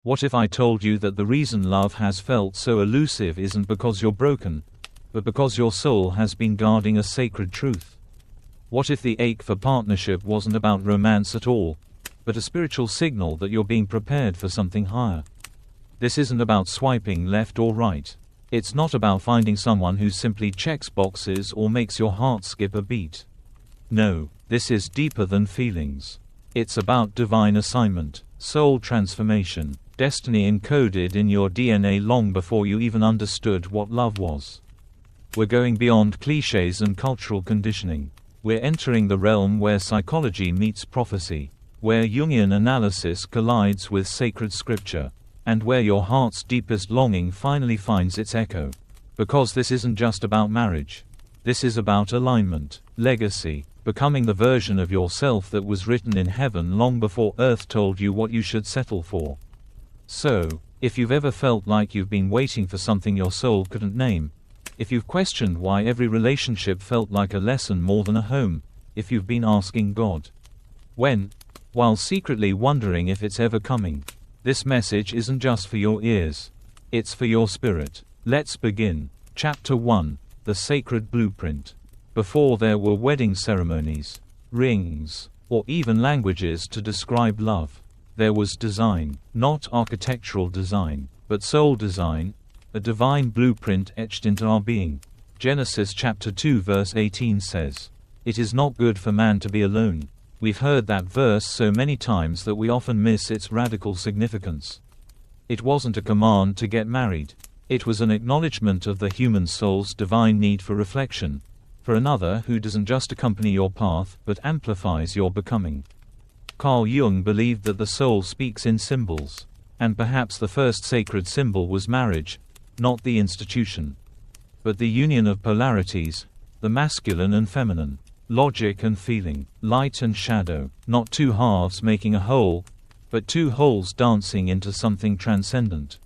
What if I told you that the reason love has felt so elusive isn't because you're broken, but because your soul has been guarding a sacred truth? What if the ache for partnership wasn't about romance at all, but a spiritual signal that you're being prepared for something higher? This isn't about swiping left or right. It's not about finding someone who simply checks boxes or makes your heart skip a beat. No, this is deeper than feelings. It's about divine assignment, soul transformation, destiny encoded in your DNA long before you even understood what love was. We're going beyond cliches and cultural conditioning. We're entering the realm where psychology meets prophecy, where Jungian analysis collides with sacred scripture, and where your heart's deepest longing finally finds its echo. Because this isn't just about marriage. This is about alignment, legacy, becoming the version of yourself that was written in heaven long before earth told you what you should settle for. So, if you've ever felt like you've been waiting for something your soul couldn't name, if you've questioned why every relationship felt like a lesson more than a home, if you've been asking God, when, while secretly wondering if it's ever coming, this message isn't just for your ears. It's for your spirit. Let's begin. Chapter 1. The Sacred Blueprint. Before there were wedding ceremonies, rings, or even languages to describe love, there was design, not architectural design, but soul design, a divine blueprint etched into our being. Genesis chapter 2 verse 18 says, "It is not good for man to be alone." We've heard that verse so many times that we often miss its radical significance. It wasn't a command to get married. It was an acknowledgement of the human soul's divine need for reflection, for another who doesn't just accompany your path but amplifies your becoming. Carl Jung believed that the soul speaks in symbols, and perhaps the first sacred symbol was marriage, not the institution, but the union of polarities, the masculine and feminine, logic and feeling, light and shadow, not two halves making a whole, but two wholes dancing into something transcendent.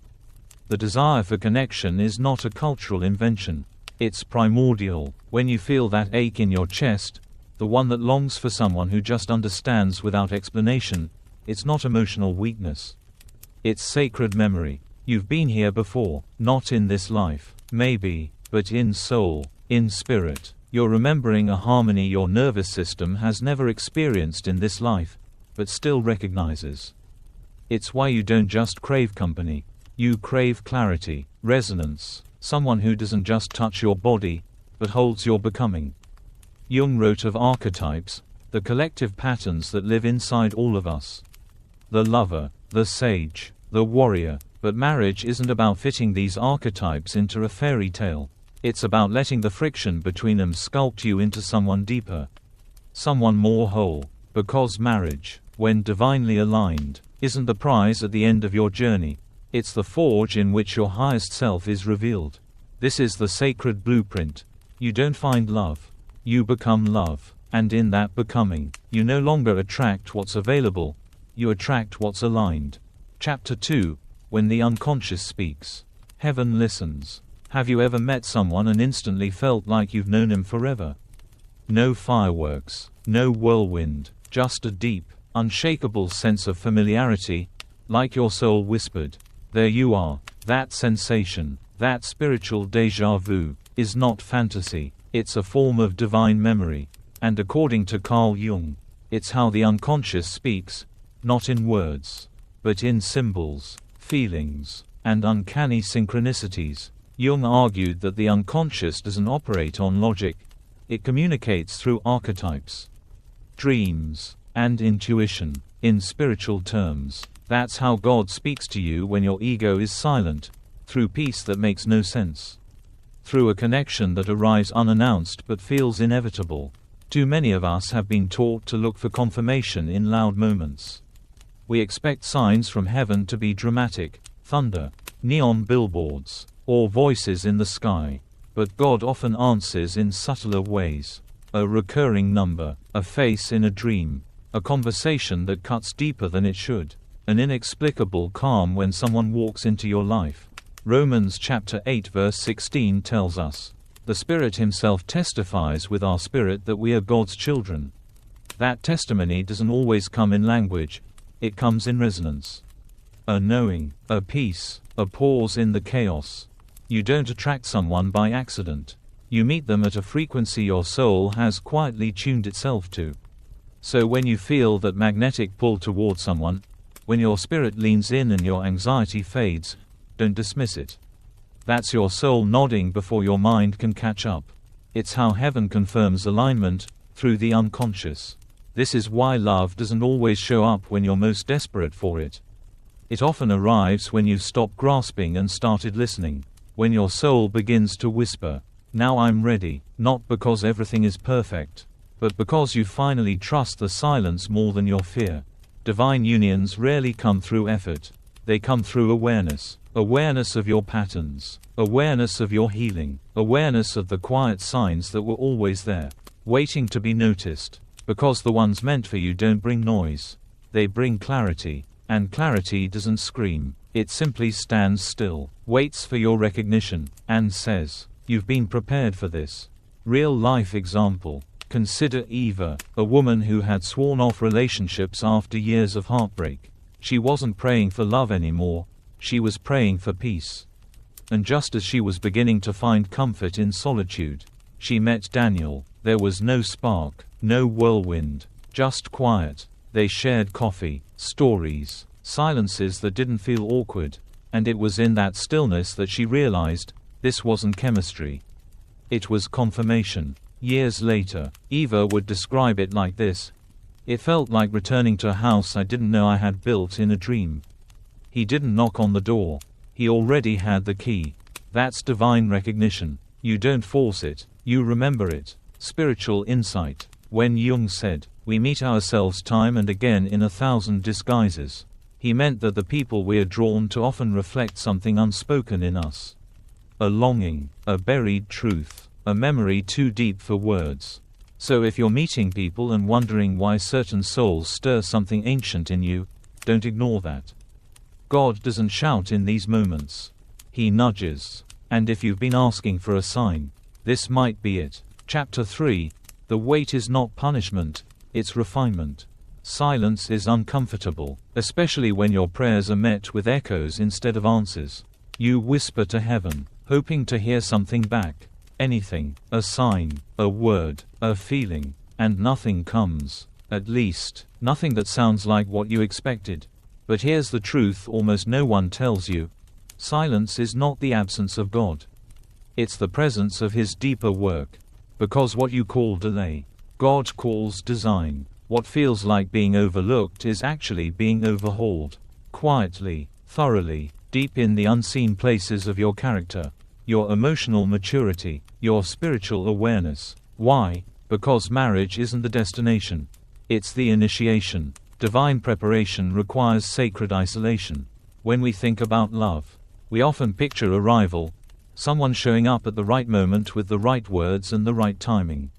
The desire for connection is not a cultural invention. It's primordial. When you feel that ache in your chest, the one that longs for someone who just understands without explanation, it's not emotional weakness. It's sacred memory. You've been here before, not in this life, maybe, but in soul, in spirit. You're remembering a harmony your nervous system has never experienced in this life, but still recognizes. It's why you don't just crave company. You crave clarity, resonance, someone who doesn't just touch your body, but holds your becoming. Jung wrote of archetypes, the collective patterns that live inside all of us. The lover, the sage, the warrior, but marriage isn't about fitting these archetypes into a fairy tale. It's about letting the friction between them sculpt you into someone deeper, someone more whole. Because marriage, when divinely aligned, isn't the prize at the end of your journey. It's the forge in which your highest self is revealed. This is the sacred blueprint. You don't find love. You become love. And in that becoming, you no longer attract what's available. You attract what's aligned. Chapter 2. When the unconscious speaks. Heaven listens. Have you ever met someone and instantly felt like you've known him forever? No fireworks, no whirlwind, just a deep, unshakable sense of familiarity, like your soul whispered, "There you are." That sensation, that spiritual déjà vu, is not fantasy, it's a form of divine memory. And according to Carl Jung, it's how the unconscious speaks, not in words, but in symbols, feelings, and uncanny synchronicities. Jung argued that the unconscious doesn't operate on logic, it communicates through archetypes, dreams, and intuition. In spiritual terms, that's how God speaks to you when your ego is silent, through peace that makes no sense, through a connection that arrives unannounced but feels inevitable. Too many of us have been taught to look for confirmation in loud moments. We expect signs from heaven to be dramatic, thunder, neon billboards, or voices in the sky. But God often answers in subtler ways. A recurring number, a face in a dream, a conversation that cuts deeper than it should, an inexplicable calm when someone walks into your life. Romans chapter 8 verse 16 tells us, "The Spirit Himself testifies with our spirit that we are God's children." That testimony doesn't always come in language, it comes in resonance. a knowing, a peace, a pause in the chaos. You don't attract someone by accident. You meet them at a frequency your soul has quietly tuned itself to. So when you feel that magnetic pull toward someone, when your spirit leans in and your anxiety fades, don't dismiss it. That's your soul nodding before your mind can catch up. It's how heaven confirms alignment, through the unconscious. This is why love doesn't always show up when you're most desperate for it. It often arrives when you've stopped grasping and started listening. When your soul begins to whisper, "Now I'm ready," not because everything is perfect, but because you finally trust the silence more than your fear. Divine unions rarely come through effort. They come through awareness. Awareness of your patterns. Awareness of your healing. Awareness of the quiet signs that were always there, waiting to be noticed. Because the ones meant for you don't bring noise. They bring clarity. And clarity doesn't scream. It simply stands still, waits for your recognition, and says, "You've been prepared for this." Real life example. Consider Eva, a woman who had sworn off relationships after years of heartbreak. She wasn't praying for love anymore, she was praying for peace. And just as she was beginning to find comfort in solitude, she met Daniel. There was no spark, no whirlwind, just quiet. They shared coffee, stories, silences that didn't feel awkward, and it was in that stillness that she realized, this wasn't chemistry. It was confirmation. Years later, Eva would describe it like this: "It felt like returning to a house I didn't know I had built in a dream." He didn't knock on the door. He already had the key. That's divine recognition. You don't force it, you remember it. Spiritual insight. When Jung said, "We meet ourselves time and again in 1,000 disguises," he meant that the people we're drawn to often reflect something unspoken in us. A longing, a buried truth, a memory too deep for words. So if you're meeting people and wondering why certain souls stir something ancient in you, don't ignore that. God doesn't shout in these moments. He nudges. And if you've been asking for a sign, this might be it. Chapter 3. The wait is not punishment, it's refinement. Silence is uncomfortable, especially when your prayers are met with echoes instead of answers. You whisper to heaven, hoping to hear something back. Anything, a sign, a word, a feeling, and nothing comes. At least, nothing that sounds like what you expected. But here's the truth almost no one tells you. Silence is not the absence of God. It's the presence of His deeper work. Because what you call delay, God calls design. What feels like being overlooked is actually being overhauled. Quietly, thoroughly, deep in the unseen places of your character. Your emotional maturity, your spiritual awareness. Why? Because marriage isn't the destination. It's the initiation. Divine preparation requires sacred isolation. When we think about love, we often picture arrival, someone showing up at the right moment with the right words and the right timing.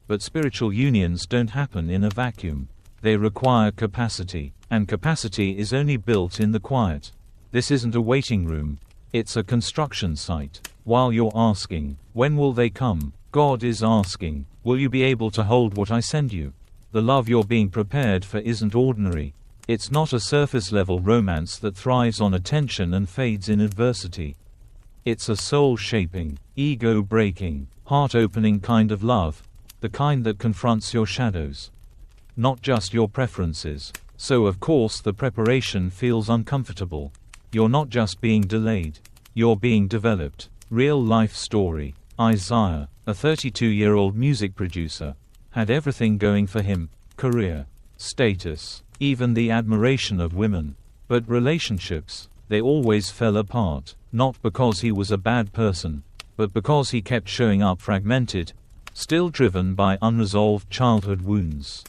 But spiritual unions don't happen in a vacuum. They require capacity, and capacity is only built in the quiet. This isn't a waiting room. It's a construction site. While you're asking, when will they come? God is asking, will you be able to hold what I send you? The love you're being prepared for isn't ordinary. It's not a surface-level romance that thrives on attention and fades in adversity. It's a soul-shaping, ego-breaking, heart-opening kind of love, the kind that confronts your shadows, not just your preferences. So of course the preparation feels uncomfortable. You're not just being delayed, you're being developed. Real life story. Isaiah, a 32-year-old music producer, had everything going for him: career, status, even the admiration of women. But relationships, they always fell apart, not because he was a bad person, but because he kept showing up fragmented, still driven by unresolved childhood wounds,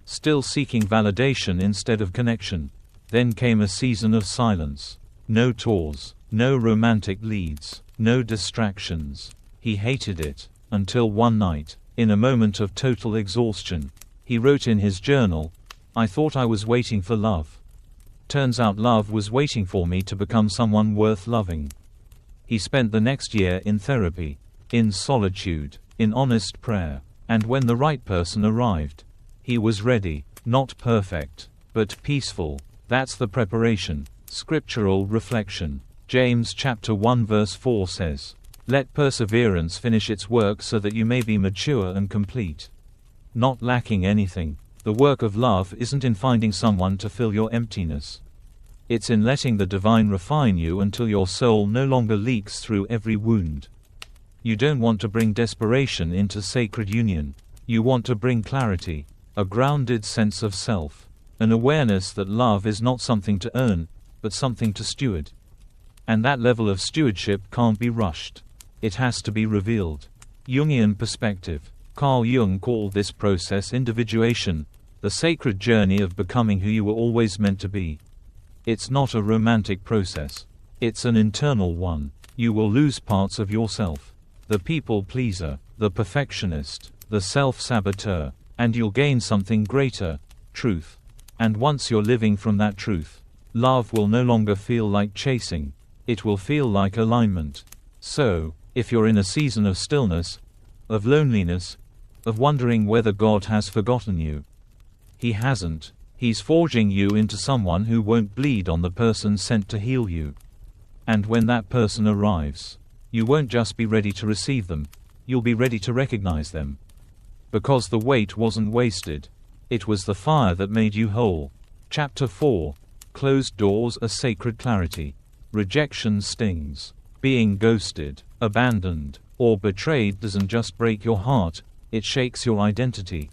still seeking validation instead of connection. Then came a season of silence. No tours, no romantic leads, no distractions. He hated it, until one night, in a moment of total exhaustion, he wrote in his journal, "I thought I was waiting for love. Turns out love was waiting for me to become someone worth loving." He spent the next year in therapy, in solitude, in honest prayer. And when the right person arrived, he was ready, not perfect, but peaceful. That's the preparation. Scriptural reflection. James chapter 1 verse 4 says, "Let perseverance finish its work so that you may be mature and complete, not lacking anything." The work of love isn't in finding someone to fill your emptiness. It's in letting the divine refine you until your soul no longer leaks through every wound. You don't want to bring desperation into sacred union. You want to bring clarity, a grounded sense of self, an awareness that love is not something to earn, but something to steward. And that level of stewardship can't be rushed. It has to be revealed. Jungian perspective. Carl Jung called this process individuation, the sacred journey of becoming who you were always meant to be. It's not a romantic process. It's an internal one. You will lose parts of yourself. The people pleaser, the perfectionist, the self-saboteur, and you'll gain something greater, truth. And once you're living from that truth, love will no longer feel like chasing. It will feel like alignment. So, if you're in a season of stillness, of loneliness, of wondering whether God has forgotten you, He hasn't. He's forging you into someone who won't bleed on the person sent to heal you. And when that person arrives, you won't just be ready to receive them, you'll be ready to recognize them. Because the wait wasn't wasted. It was the fire that made you whole. Chapter 4. Closed doors are sacred clarity. Rejection stings. Being ghosted, abandoned, or betrayed doesn't just break your heart, it shakes your identity.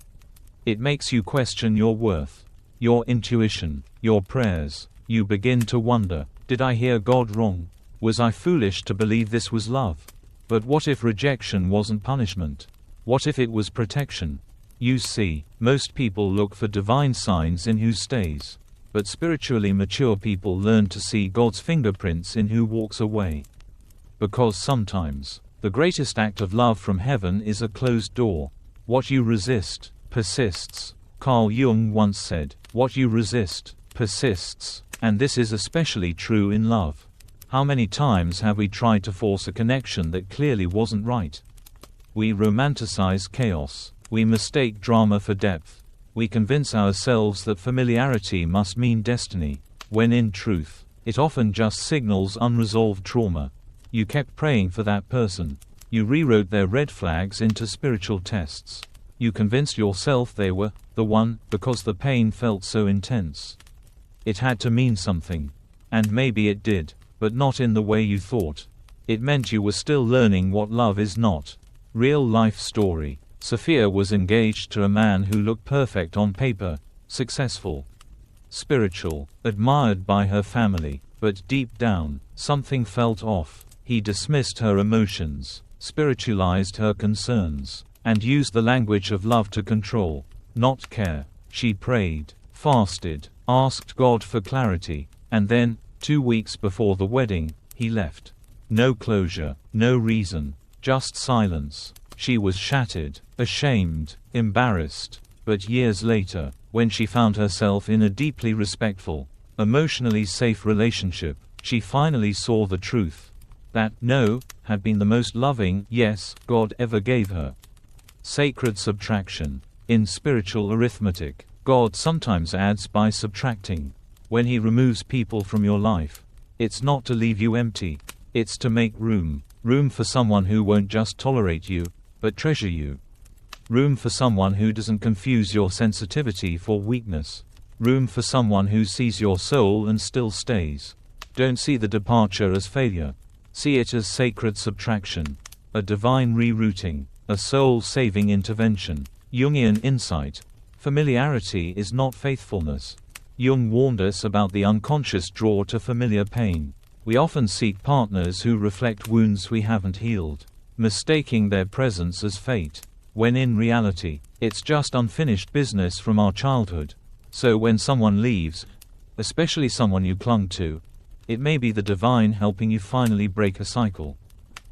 It makes you question your worth, your intuition, your prayers. You begin to wonder, did I hear God wrong? Was I foolish to believe this was love? But what if rejection wasn't punishment? What if it was protection? You see, most people look for divine signs in who stays. But spiritually mature people learn to see God's fingerprints in who walks away. Because sometimes, the greatest act of love from heaven is a closed door. What you resist, persists. Carl Jung once said, "What you resist, persists." And this is especially true in love. How many times have we tried to force a connection that clearly wasn't right? We romanticize chaos. We mistake drama for depth. We convince ourselves that familiarity must mean destiny, when in truth, it often just signals unresolved trauma. You kept praying for that person. You rewrote their red flags into spiritual tests. You convinced yourself they were the one because the pain felt so intense. It had to mean something. And maybe it did, but not in the way you thought. It meant you were still learning what love is not. Real life story. Sophia was engaged to a man who looked perfect on paper, successful, spiritual, admired by her family, but deep down, something felt off. He dismissed her emotions, spiritualized her concerns, and used the language of love to control, not care. She prayed, fasted, asked God for clarity, and then, 2 weeks before the wedding, he left. No closure, no reason, just silence. She was shattered, ashamed, embarrassed. But years later, when she found herself in a deeply respectful, emotionally safe relationship, she finally saw the truth. That no had been the most loving yes God ever gave her. Sacred subtraction. In spiritual arithmetic, God sometimes adds by subtracting. When He removes people from your life, it's not to leave you empty. It's to make room. Room for someone who won't just tolerate you, but treasure you. Room for someone who doesn't confuse your sensitivity for weakness. Room for someone who sees your soul and still stays. Don't see the departure as failure. See it as sacred subtraction. A divine rerouting. A soul-saving intervention. Jungian insight. Familiarity is not faithfulness. Jung warned us about the unconscious draw to familiar pain. We often seek partners who reflect wounds we haven't healed, mistaking their presence as fate, when in reality, it's just unfinished business from our childhood. So when someone leaves, especially someone you clung to, it may be the divine helping you finally break a cycle.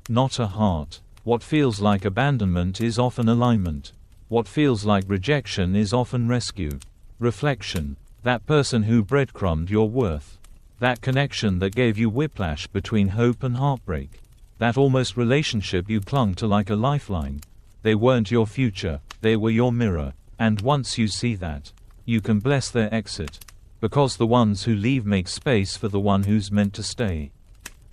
Not a heart. What feels like abandonment is often alignment. What feels like rejection is often rescue. Reflection. That person who breadcrumbed your worth. That connection that gave you whiplash between hope and heartbreak. That almost relationship you clung to like a lifeline. They weren't your future, they were your mirror. And once you see that, you can bless their exit. Because the ones who leave make space for the one who's meant to stay.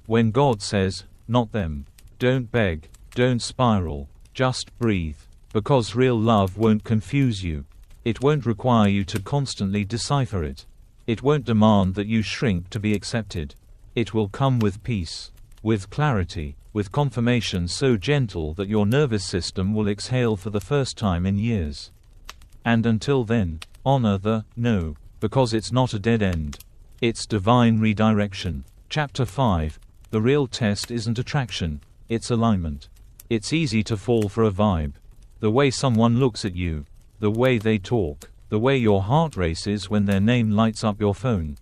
When God says, not them. Don't beg, don't spiral, just breathe. Because real love won't confuse you. It won't require you to constantly decipher it. It won't demand that you shrink to be accepted. It will come with peace, with clarity, with confirmation so gentle that your nervous system will exhale for the first time in years. And until then, honor the no, because it's not a dead end. It's divine redirection. Chapter 5. The real test isn't attraction, it's alignment. It's easy to fall for a vibe. The way someone looks at you, the way they talk, the way your heart races when their name lights up your phone.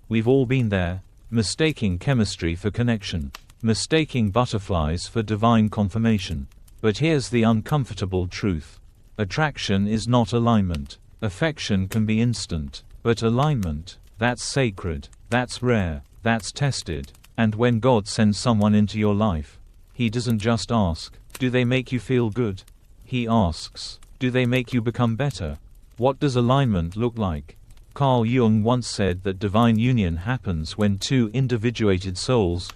We've all been there, mistaking chemistry for connection, mistaking butterflies for divine confirmation. But here's the uncomfortable truth. Attraction is not alignment. Affection can be instant, but alignment, that's sacred, that's rare, that's tested. And when God sends someone into your life, He doesn't just ask, do they make you feel good? He asks, do they make you become better? What does alignment look like? Carl Jung once said that divine union happens when two individuated souls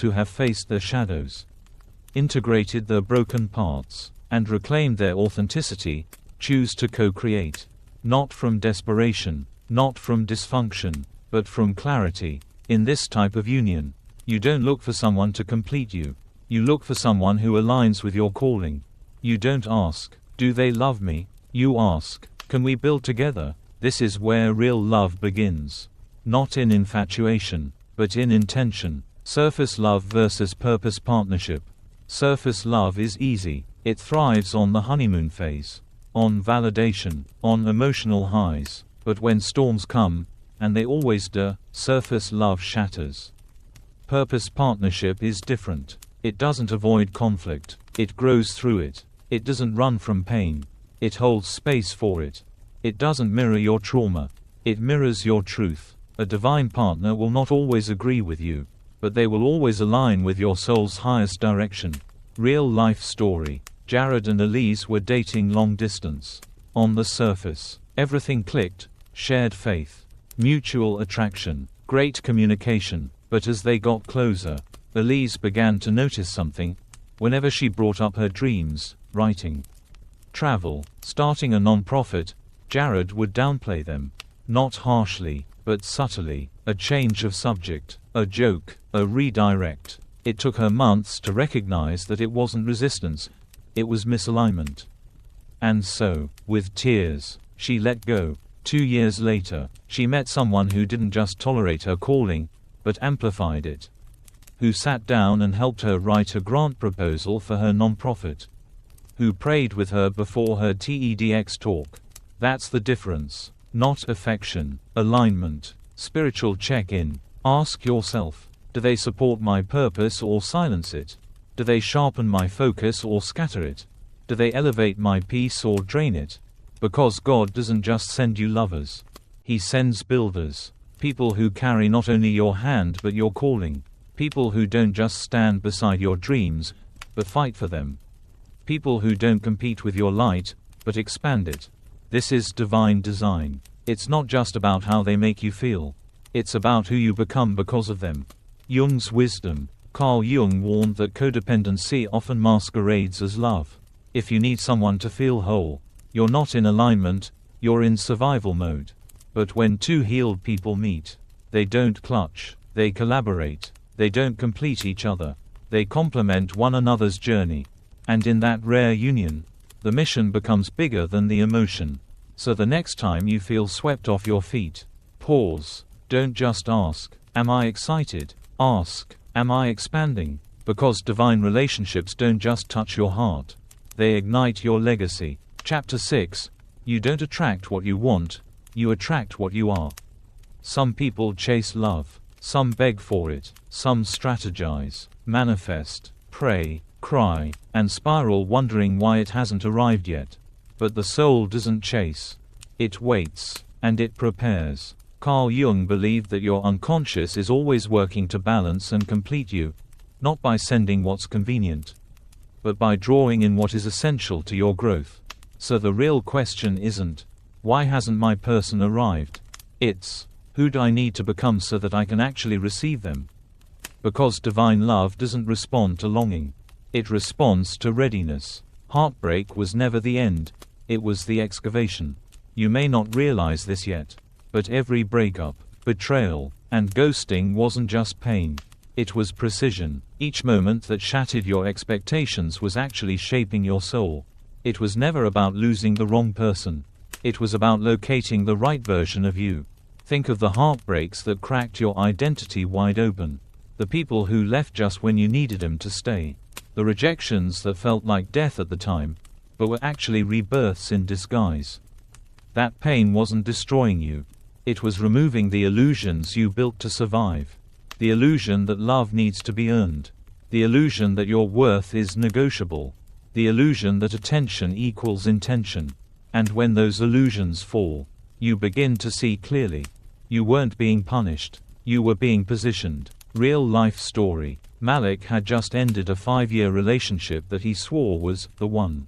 who have faced their shadows, integrated their broken parts, and reclaimed their authenticity, choose to co-create. Not from desperation, not from dysfunction, but from clarity. In this type of union, you don't look for someone to complete you. You look for someone who aligns with your calling. You don't ask, do they love me? You ask, can we build together? This is where real love begins. Not in infatuation, but in intention. Surface love versus purpose partnership. Surface love is easy. It thrives on the honeymoon phase, on validation, on emotional highs. But when storms come, and they always do, surface love shatters. Purpose partnership is different. It doesn't avoid conflict. It grows through it. It doesn't run from pain. It holds space for it. It doesn't mirror your trauma. It mirrors your truth. A divine partner will not always agree with you, but they will always align with your soul's highest direction. Real life story. Jared and Elise were dating long distance. On the surface, everything clicked, shared faith, mutual attraction, great communication. But as they got closer, Elise began to notice something. Whenever she brought up her dreams, writing, travel, starting a non-profit, Jared would downplay them. Not harshly, but subtly. A change of subject, a joke, a redirect. It took her months to recognize that it wasn't resistance, it was misalignment. And so, with tears, she let go. 2 years later, she met someone who didn't just tolerate her calling, but amplified it. Who sat down and helped her write a grant proposal for her nonprofit. Who prayed with her before her TEDx talk. That's the difference. Not affection, alignment, spiritual check-in. Ask yourself, do they support my purpose or silence it? Do they sharpen my focus or scatter it? Do they elevate my peace or drain it? Because God doesn't just send you lovers. He sends builders. People who carry not only your hand but your calling. People who don't just stand beside your dreams, but fight for them. People who don't compete with your light, but expand it. This is divine design. It's not just about how they make you feel. It's about who you become because of them. Jung's wisdom. Carl Jung warned that codependency often masquerades as love. If you need someone to feel whole, you're not in alignment, you're in survival mode. But when two healed people meet, they don't clutch, they collaborate, they don't complete each other, they complement one another's journey. And in that rare union, the mission becomes bigger than the emotion. So the next time you feel swept off your feet, pause. Don't just ask, am I excited? Ask, am I expanding? Because divine relationships don't just touch your heart. They ignite your legacy. Chapter 6. You don't attract what you want, you attract what you are. Some people chase love. Some beg for it. Some strategize, manifest, pray, cry, and spiral wondering why it hasn't arrived yet. But the soul doesn't chase. It waits, and it prepares. Carl Jung believed that your unconscious is always working to balance and complete you, not by sending what's convenient, but by drawing in what is essential to your growth. So the real question isn't, why hasn't my person arrived? It's, who do I need to become so that I can actually receive them? Because divine love doesn't respond to longing. It responds to readiness. Heartbreak was never the end, it was the excavation. You may not realize this yet, but every breakup, betrayal, and ghosting wasn't just pain. It was precision. Each moment that shattered your expectations was actually shaping your soul. It was never about losing the wrong person. It was about locating the right version of you. Think of the heartbreaks that cracked your identity wide open. The people who left just when you needed them to stay. The rejections that felt like death at the time, but were actually rebirths in disguise. That pain wasn't destroying you. It was removing the illusions you built to survive. The illusion that love needs to be earned. The illusion that your worth is negotiable. The illusion that attention equals intention. And when those illusions fall, you begin to see clearly. You weren't being punished. You were being positioned. Real life story. Malik had just ended a 5-year relationship that he swore was the one.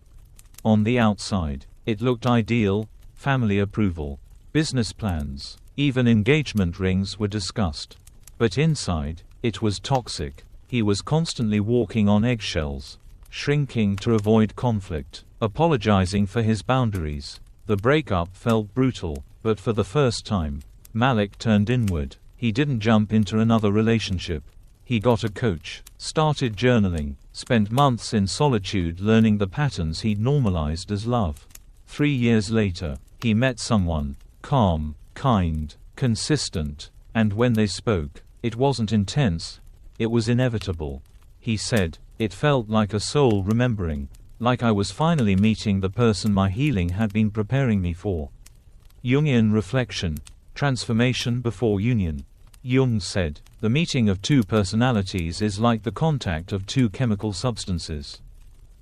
On the outside, it looked ideal, family approval, business plans, even engagement rings were discussed. But inside, it was toxic. He was constantly walking on eggshells, shrinking to avoid conflict, apologizing for his boundaries. The breakup felt brutal, but for the first time, Malik turned inward. He didn't jump into another relationship. He got a coach, started journaling, spent months in solitude learning the patterns he'd normalized as love. 3 years later, he met someone, calm, kind, consistent, and when they spoke, it wasn't intense, it was inevitable. He said, "It felt like a soul remembering, like I was finally meeting the person my healing had been preparing me for." Jungian reflection, transformation before union. Jung said, "The meeting of two personalities is like the contact of two chemical substances.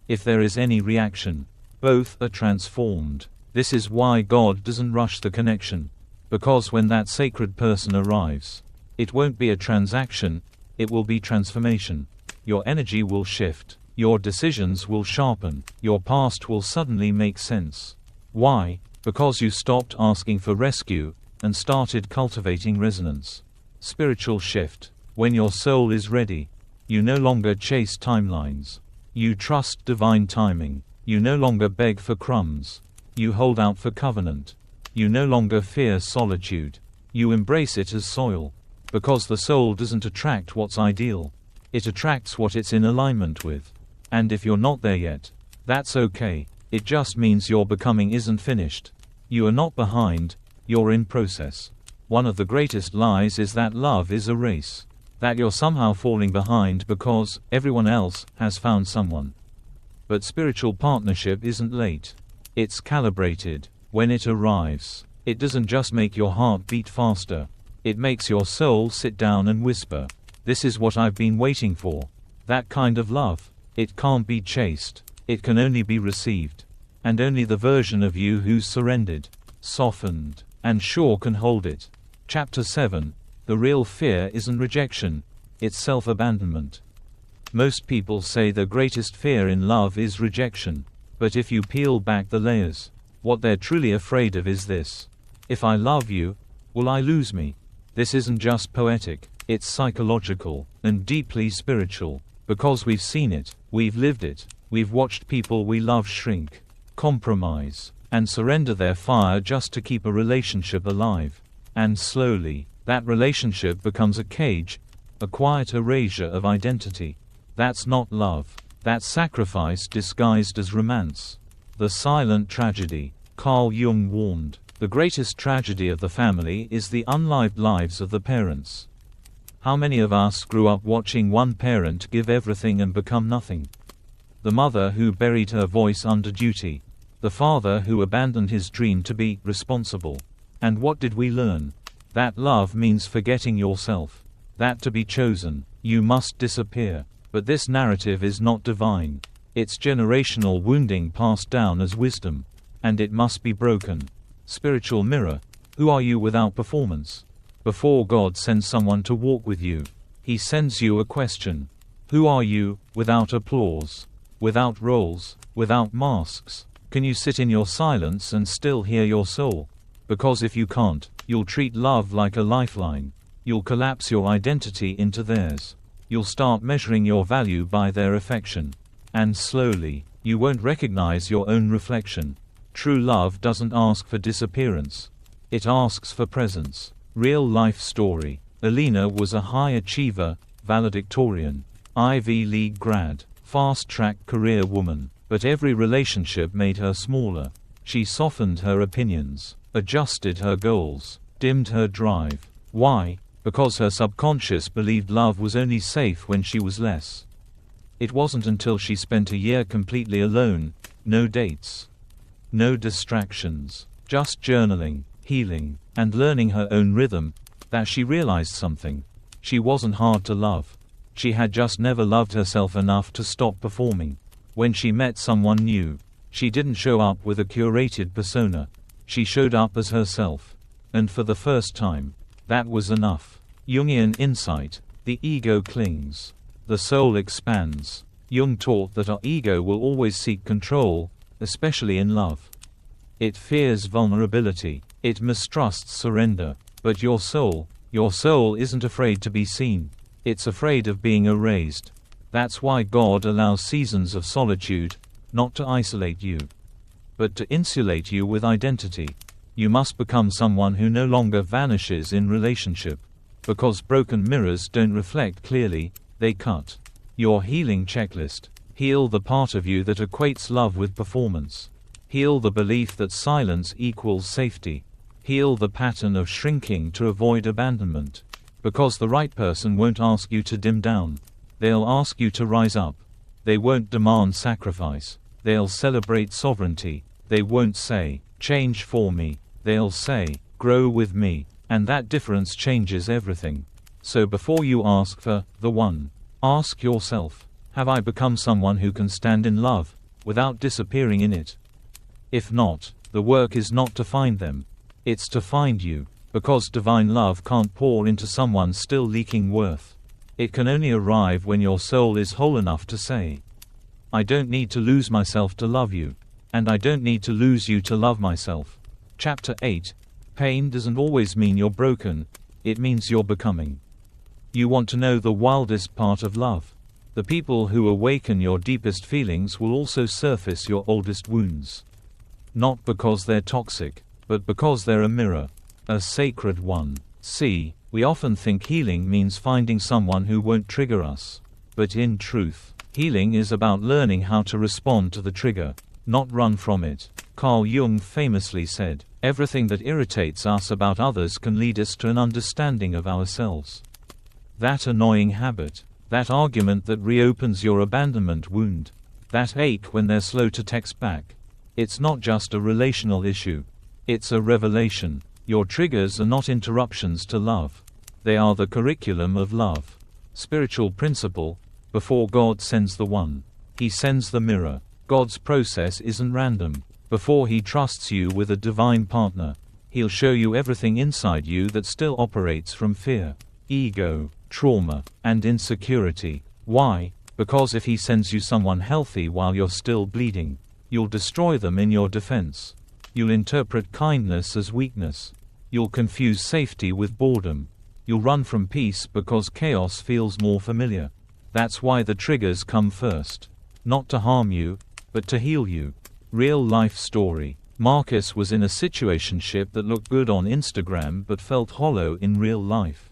If there is any reaction, both are transformed. This is why God doesn't rush the connection. Because when that sacred person arrives, it won't be a transaction, it will be transformation. Your energy will shift, your decisions will sharpen, your past will suddenly make sense. Why? Because you stopped asking for rescue and started cultivating resonance." Spiritual shift. When your soul is ready, you no longer chase timelines. You trust divine timing. You no longer beg for crumbs. You hold out for covenant. You no longer fear solitude. You embrace it as soil. Because the soul doesn't attract what's ideal. It attracts what it's in alignment with. And if you're not there yet, that's okay. It just means your becoming isn't finished. You are not behind, you're in process. One of the greatest lies is that love is a race. That you're somehow falling behind because everyone else has found someone. But spiritual partnership isn't late. It's calibrated. When it arrives, it doesn't just make your heart beat faster. It makes your soul sit down and whisper, "This is what I've been waiting for." That kind of love. It can't be chased. It can only be received. And only the version of you who's surrendered, softened, and sure can hold it. Chapter 7. The real fear isn't rejection, it's self-abandonment. Most people say their greatest fear in love is rejection. But if you peel back the layers, what they're truly afraid of is this: if I love you, will I lose me? This isn't just poetic, it's psychological, and deeply spiritual. Because we've seen it, we've lived it, we've watched people we love shrink, compromise, and surrender their fire just to keep a relationship alive. And slowly, that relationship becomes a cage, a quiet erasure of identity. That's not love. That's sacrifice disguised as romance. The silent tragedy. Carl Jung warned, the greatest tragedy of the family is the unlived lives of the parents. How many of us grew up watching one parent give everything and become nothing? The mother who buried her voice under duty. The father who abandoned his dream to be responsible. And what did we learn? That love means forgetting yourself. That to be chosen, you must disappear. But this narrative is not divine. It's generational wounding passed down as wisdom. And it must be broken. Spiritual mirror. Who are you without performance? Before God sends someone to walk with you, He sends you a question. Who are you, without applause? Without roles? Without masks? Can you sit in your silence and still hear your soul? Because if you can't, you'll treat love like a lifeline. You'll collapse your identity into theirs. You'll start measuring your value by their affection. And slowly, you won't recognize your own reflection. True love doesn't ask for disappearance. It asks for presence. Real life story. Alina was a high achiever, valedictorian, Ivy League grad, fast-track career woman. But every relationship made her smaller. She softened her opinions, adjusted her goals, dimmed her drive. Why? Because her subconscious believed love was only safe when she was less. It wasn't until she spent a year completely alone, no dates, no distractions, just journaling, healing, and learning her own rhythm, that she realized something. She wasn't hard to love. She had just never loved herself enough to stop performing. When she met someone new, she didn't show up with a curated persona. She showed up as herself. And for the first time, that was enough. Jungian insight: the ego clings. The soul expands. Jung taught that our ego will always seek control, especially in love. It fears vulnerability. It mistrusts surrender. But your soul isn't afraid to be seen. It's afraid of being erased. That's why God allows seasons of solitude, not to isolate you, but to insulate you with identity. You must become someone who no longer vanishes in relationship. Because broken mirrors don't reflect clearly, they cut. Your healing checklist. Heal the part of you that equates love with performance. Heal the belief that silence equals safety. Heal the pattern of shrinking to avoid abandonment. Because the right person won't ask you to dim down. They'll ask you to rise up. They won't demand sacrifice. They'll celebrate sovereignty. They won't say, change for me. They'll say, grow with me. And that difference changes everything. So before you ask for the one, ask yourself, have I become someone who can stand in love, without disappearing in it? If not, the work is not to find them. It's to find you. Because divine love can't pour into someone still leaking worth. It can only arrive when your soul is whole enough to say, I don't need to lose myself to love you. And I don't need to lose you to love myself. Chapter 8. Pain doesn't always mean you're broken, it means you're becoming. You want to know the wildest part of love? The people who awaken your deepest feelings will also surface your oldest wounds. Not because they're toxic, but because they're a mirror. A sacred one. See, we often think healing means finding someone who won't trigger us. But in truth, healing is about learning how to respond to the trigger, not run from it. Carl Jung famously said, everything that irritates us about others can lead us to an understanding of ourselves. That annoying habit, that argument that reopens your abandonment wound, that ache when they're slow to text back. It's not just a relational issue. It's a revelation. Your triggers are not interruptions to love. They are the curriculum of love. Spiritual principle: before God sends the one, He sends the mirror. God's process isn't random. Before He trusts you with a divine partner, He'll show you everything inside you that still operates from fear, ego, trauma, and insecurity. Why? Because if He sends you someone healthy while you're still bleeding, you'll destroy them in your defense. You'll interpret kindness as weakness. You'll confuse safety with boredom. You'll run from peace because chaos feels more familiar. That's why the triggers come first. Not to harm you, but to heal you. Real life story. Marcus was in a situationship that looked good on Instagram but felt hollow in real life.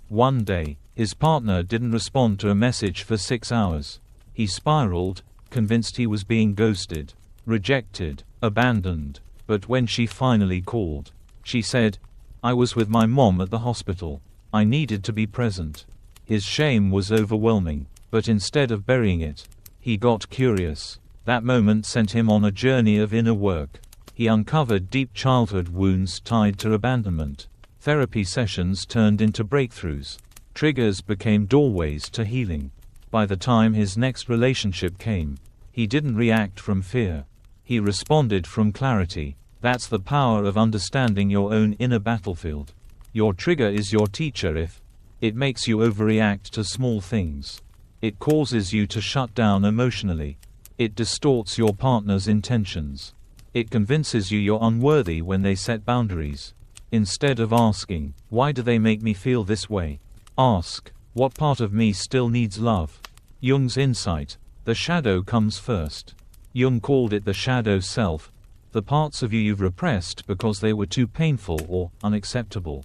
One day, his partner didn't respond to a message for 6 hours. He spiraled, convinced he was being ghosted, rejected, abandoned. But when she finally called, she said, I was with my mom at the hospital. I needed to be present. His shame was overwhelming, but instead of burying it, he got curious. That moment sent him on a journey of inner work. He uncovered deep childhood wounds tied to abandonment. Therapy sessions turned into breakthroughs. Triggers became doorways to healing. By the time his next relationship came, he didn't react from fear. He responded from clarity. That's the power of understanding your own inner battlefield. Your trigger is your teacher. If it makes you overreact to small things, it causes you to shut down emotionally. It distorts your partner's intentions. It convinces you you're unworthy when they set boundaries. Instead of asking, why do they make me feel this way? Ask, what part of me still needs love? Jung's insight. The shadow comes first. Jung called it the shadow self, the parts of you you've repressed because they were too painful or unacceptable.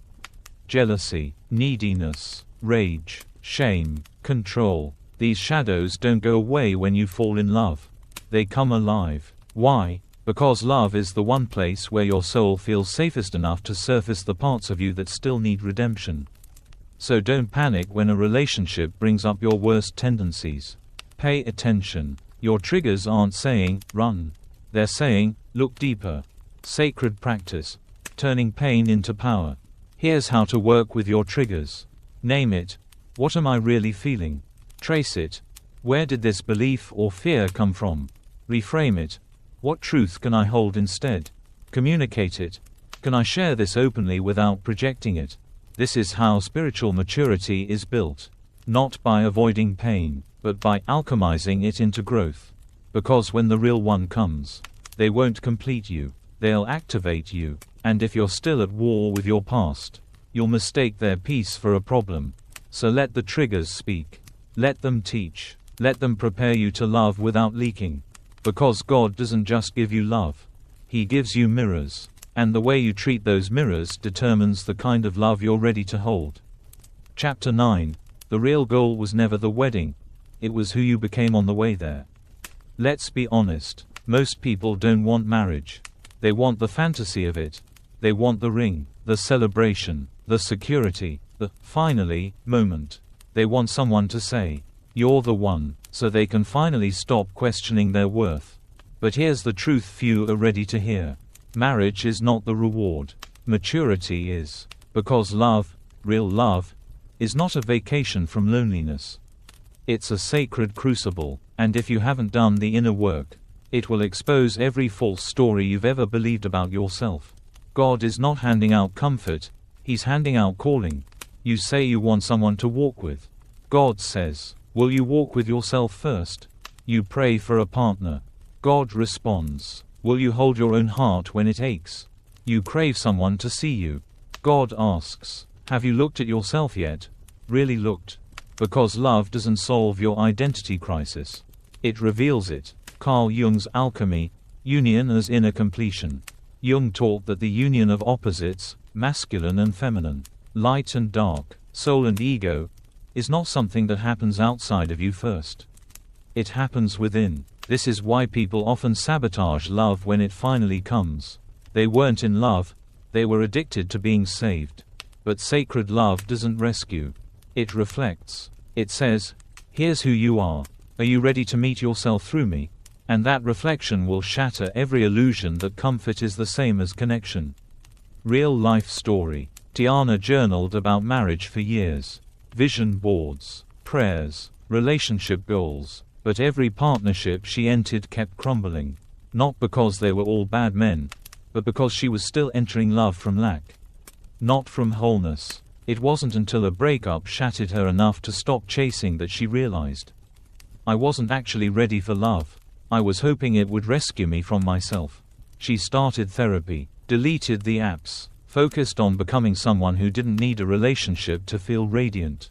Jealousy, neediness, rage, shame, control. These shadows don't go away when you fall in love. They come alive. Why? Because love is the one place where your soul feels safest enough to surface the parts of you that still need redemption. So don't panic when a relationship brings up your worst tendencies. Pay attention. Your triggers aren't saying, run. They're saying, look deeper. Sacred practice. Turning pain into power. Here's how to work with your triggers. Name it. What am I really feeling? Trace it. Where did this belief or fear come from? Reframe it. What truth can I hold instead? Communicate it. Can I share this openly without projecting it? This is how spiritual maturity is built. Not by avoiding pain, but by alchemizing it into growth. Because when the real one comes, they won't complete you. They'll activate you. And if you're still at war with your past, you'll mistake their peace for a problem. So let the triggers speak. Let them teach. Let them prepare you to love without leaking. Because God doesn't just give you love. He gives you mirrors. And the way you treat those mirrors determines the kind of love you're ready to hold. Chapter 9. The real goal was never the wedding. It was who you became on the way there. Let's be honest. Most people don't want marriage. They want the fantasy of it. They want the ring, the celebration, the security, the finally moment. They want someone to say, you're the one, so they can finally stop questioning their worth. But here's the truth few are ready to hear. Marriage is not the reward. Maturity is. Because love, real love, is not a vacation from loneliness. It's a sacred crucible, and if you haven't done the inner work, it will expose every false story you've ever believed about yourself. God is not handing out comfort, He's handing out calling. You say you want someone to walk with. God says, will you walk with yourself first? You pray for a partner. God responds, will you hold your own heart when it aches? You crave someone to see you. God asks, have you looked at yourself yet? Really looked? Because love doesn't solve your identity crisis. It reveals it. Carl Jung's alchemy, union as inner completion. Jung taught that the union of opposites, masculine and feminine, light and dark, soul and ego, is not something that happens outside of you first. It happens within. This is why people often sabotage love when it finally comes. They weren't in love, they were addicted to being saved. But sacred love doesn't rescue. It reflects. It says, here's who you are. Are you ready to meet yourself through me? And that reflection will shatter every illusion that comfort is the same as connection. Real life story. Tiana journaled about marriage for years. Vision boards, prayers, relationship goals. But every partnership she entered kept crumbling. Not because they were all bad men, but because she was still entering love from lack. Not from wholeness. It wasn't until a breakup shattered her enough to stop chasing that she realized. I wasn't actually ready for love. I was hoping it would rescue me from myself. She started therapy, deleted the apps, focused on becoming someone who didn't need a relationship to feel radiant.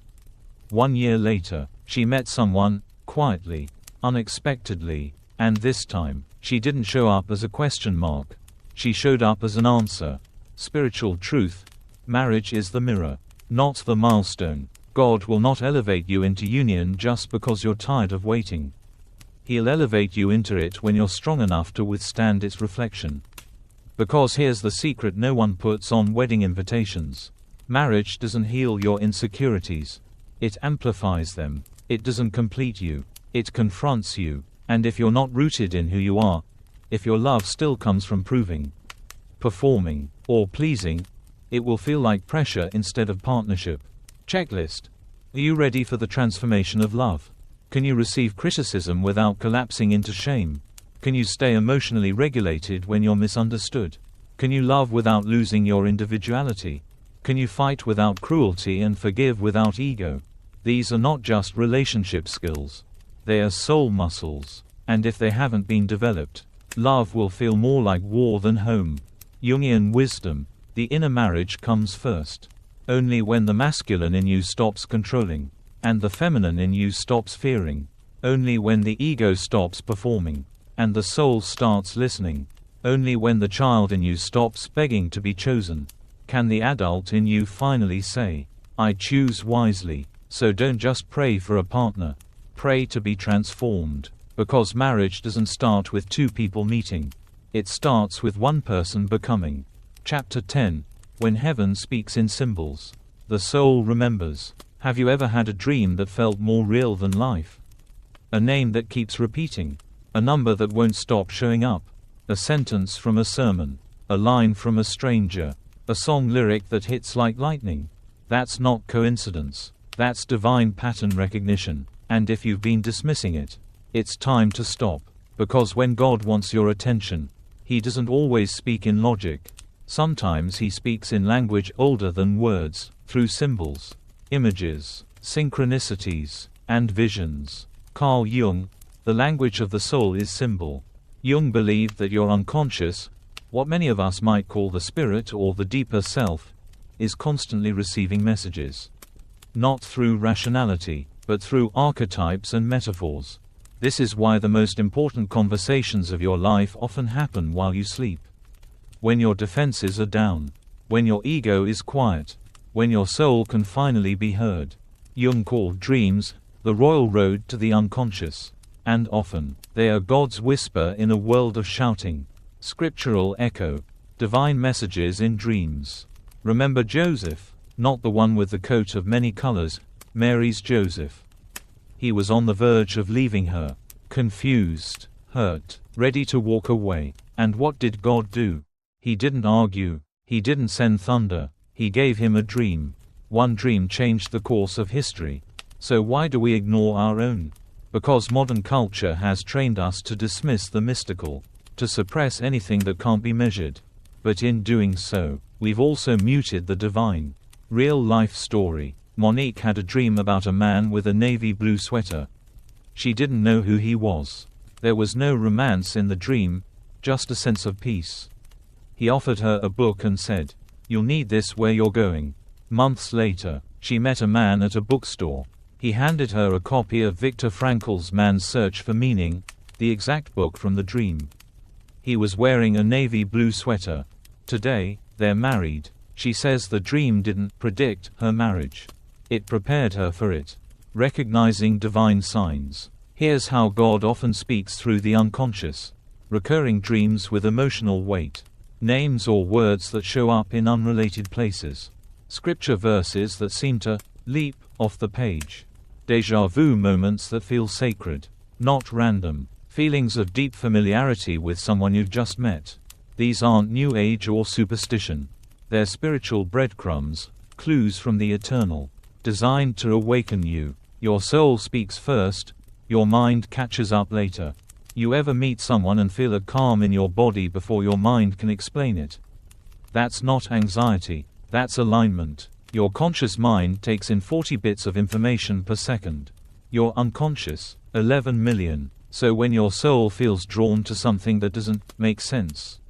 1 year later, she met someone, quietly, unexpectedly, and this time, she didn't show up as a question mark. She showed up as an answer. Spiritual truth. Marriage is the mirror, not the milestone. God will not elevate you into union just because you're tired of waiting. He'll elevate you into it when you're strong enough to withstand its reflection. Because here's the secret no one puts on wedding invitations. Marriage doesn't heal your insecurities. It amplifies them. It doesn't complete you. It confronts you. And if you're not rooted in who you are, if your love still comes from proving, performing, or pleasing, it will feel like pressure instead of partnership. Checklist. Are you ready for the transformation of love? Can you receive criticism without collapsing into shame? Can you stay emotionally regulated when you're misunderstood? Can you love without losing your individuality? Can you fight without cruelty and forgive without ego? These are not just relationship skills. They are soul muscles. And if they haven't been developed, Love will feel more like war than home. Jungian wisdom. The inner marriage comes first. Only when the masculine in you stops controlling, and the feminine in you stops fearing. Only when the ego stops performing, and the soul starts listening. Only when the child in you stops begging to be chosen, can the adult in you finally say, I choose wisely. So don't just pray for a partner. Pray to be transformed. Because marriage doesn't start with two people meeting. It starts with one person becoming. Chapter 10. When heaven speaks in symbols. The soul remembers. Have you ever had a dream that felt more real than life? A name that keeps repeating. A number that won't stop showing up. A sentence from a sermon. A line from a stranger. A song lyric that hits like lightning. That's not coincidence. That's divine pattern recognition. And if you've been dismissing it, it's time to stop. Because when God wants your attention, He doesn't always speak in logic. Sometimes He speaks in language older than words, through symbols, images, synchronicities, and visions. Carl Jung. The language of the soul is symbol. Jung believed that your unconscious, what many of us might call the spirit or the deeper self, is constantly receiving messages. Not through rationality, but through archetypes and metaphors. This is why the most important conversations of your life often happen while you sleep. When your defenses are down. When your ego is quiet. When your soul can finally be heard. Jung called dreams the royal road to the unconscious. And often, they are God's whisper in a world of shouting. Scriptural echo. Divine messages in dreams. Remember Joseph? Not the one with the coat of many colors, Mary's Joseph. He was on the verge of leaving her. Confused, hurt, ready to walk away. And what did God do? He didn't argue. He didn't send thunder. He gave him a dream. One dream changed the course of history. So why do we ignore our own? Because modern culture has trained us to dismiss the mystical, to suppress anything that can't be measured. But in doing so, we've also muted the divine. Real life story. Monique had a dream about a man with a navy blue sweater. She didn't know who he was. There was no romance in the dream, just a sense of peace. He offered her a book and said, "You'll need this where you're going." Months later, she met a man at a bookstore. He handed her a copy of Viktor Frankl's Man's Search for Meaning, the exact book from the dream. He was wearing a navy blue sweater. Today, they're married. She says the dream didn't predict her marriage. It prepared her for it. Recognizing divine signs. Here's how God often speaks through the unconscious. Recurring dreams with emotional weight. Names or words that show up in unrelated places. Scripture verses that seem to leap off the page. Déjà vu moments that feel sacred. Not random. Feelings of deep familiarity with someone you've just met. These aren't New Age or superstition. They're spiritual breadcrumbs, clues from the eternal. Designed to awaken you. Your soul speaks first, your mind catches up later. You ever meet someone and feel a calm in your body before your mind can explain it? That's not anxiety, that's alignment. Your conscious mind takes in 40 bits of information per second. Your unconscious, 11 million. So when your soul feels drawn to something that doesn't make sense,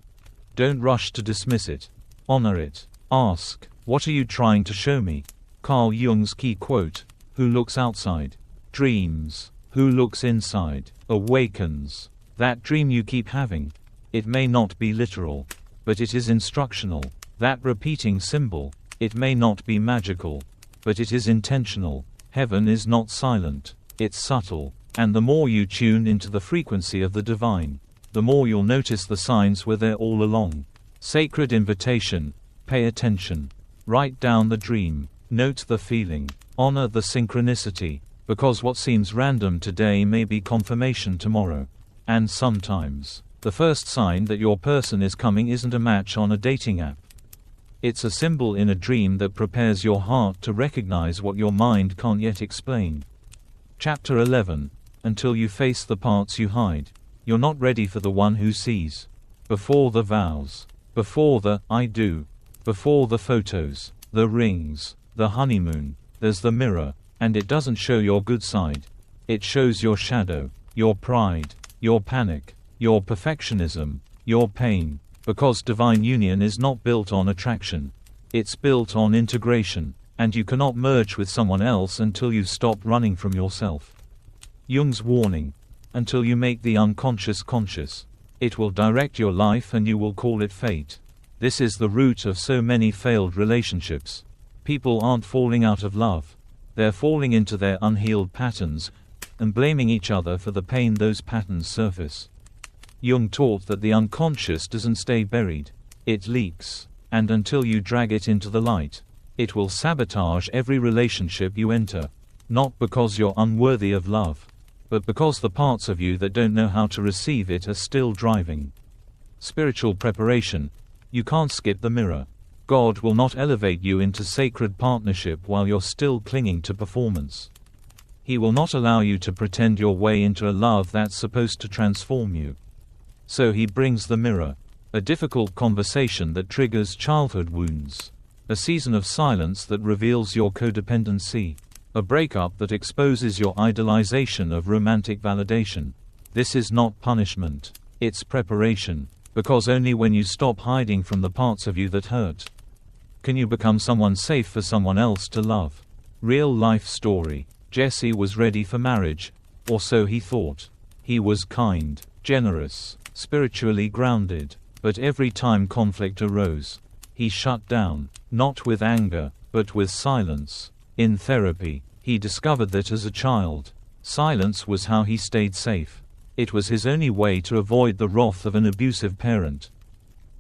don't rush to dismiss it. Honor it. Ask, what are you trying to show me? Carl Jung's key quote, who looks outside? Dreams. Who looks inside? Awakens. That dream you keep having. It may not be literal, but it is instructional. That repeating symbol. It may not be magical, but it is intentional. Heaven is not silent. It's subtle. And the more you tune into the frequency of the divine, the more you'll notice the signs were there all along. Sacred invitation. Pay attention. Write down the dream. Note the feeling. Honor the synchronicity. Because what seems random today may be confirmation tomorrow. And sometimes, the first sign that your person is coming isn't a match on a dating app. It's a symbol in a dream that prepares your heart to recognize what your mind can't yet explain. Chapter 11. Until you face the parts you hide. You're not ready for the one who sees. Before the vows. Before the "I do." Before the photos. The rings. The honeymoon. There's the mirror. And it doesn't show your good side. It shows your shadow. Your pride. Your panic. your perfectionism, your pain. Because divine union is not built on attraction. It's built on integration, and you cannot merge with someone else until you stop running from yourself. Jung's warning. Until you make the unconscious conscious, it will direct your life and you will call it fate. This is the root of so many failed relationships. People aren't falling out of love. They're falling into their unhealed patterns, and blaming each other for the pain those patterns surface. Jung taught that the unconscious doesn't stay buried. It leaks, and until you drag it into the light, it will sabotage every relationship you enter. Not because you're unworthy of love, but because the parts of you that don't know how to receive it are still driving. Spiritual preparation. You can't skip the mirror. God will not elevate you into sacred partnership while you're still clinging to performance. He will not allow you to pretend your way into a love that's supposed to transform you. So he brings the mirror. A difficult conversation that triggers childhood wounds. A season of silence that reveals your codependency. A breakup that exposes your idolization of romantic validation. This is not punishment. It's preparation. Because only when you stop hiding from the parts of you that hurt, can you become someone safe for someone else to love. Real life story. Jesse was ready for marriage, or so he thought. He was kind, generous, spiritually grounded, but every time conflict arose, he shut down, not with anger, but with silence. In therapy, he discovered that as a child, silence was how he stayed safe. It was his only way to avoid the wrath of an abusive parent.